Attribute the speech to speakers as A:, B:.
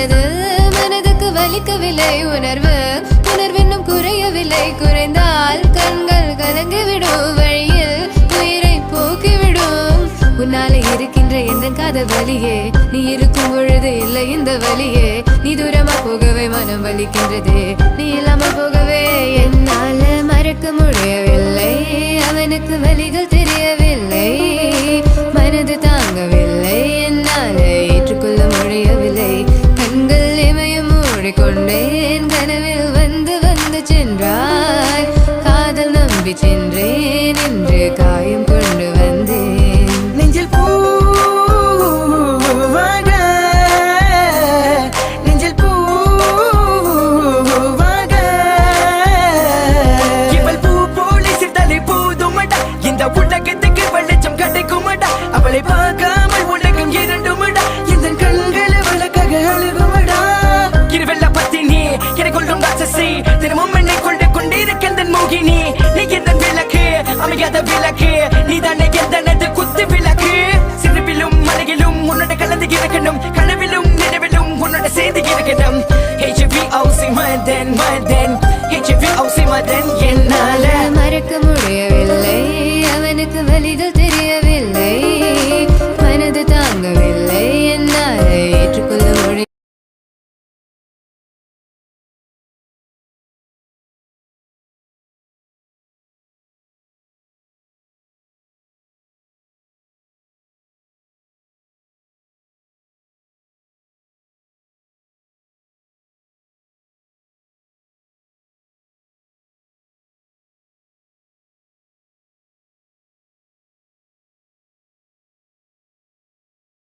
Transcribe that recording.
A: சொன்னது மனதுக்கு வலிக்கவில்லை உணர்வு உணர்வென்னும் குறையவில்லை குறைந்தால் கண்கள் கலங்கிவிடும் வழியில் உயிரை போக்கிவிடும் உன்னாலே இருக்கின்ற எந்த காதல் வலியே நீ இருக்கும் பொழுது இல்லை இந்த வலியே நீ தூரமா போகவே மனம் வலிக்கின்றது நீ இல்லாமல் போகவே என்னால மறக்க முடியவில்லை அவனுக்கு வலிகள் தெரியவில்லை மனது தாங்கவில்லை என்னால ஏற்றுக்கொள்ள முடியவில்லை கண்கள் இமயம் மூடிக்கொண்டேன் கனவில் வந்து வந்து சென்றாய் காதல் நம்பி சென்றேன் என்று காயம் கொண்டு வந்தேன்
B: நெஞ்சில் பூவாக நெஞ்சில் பூவாக இவள் பூ போலி சித்தலை போதுமடா இந்த உலகத்துக்கு வெளிச்சம் கிடைக்குமடா அவளை பார்க்காமல் உலகம் இரண்டுமடா இந்த கண்களை வழக்காக அழுகுமடா இருவெல்ல பத்தினி எனக்குள்ளும் ராட்சசி தினமும் என்னை கொண்டு கொண்டிருக்கின்ற மோகினி நீ எந்த விளக்கு அமையாத விளக்கு நீ தானே எந்தனது குத்து விளக்கு சிறுவிலும் மலையிலும் உன்னோட கலந்து இறக்கணும்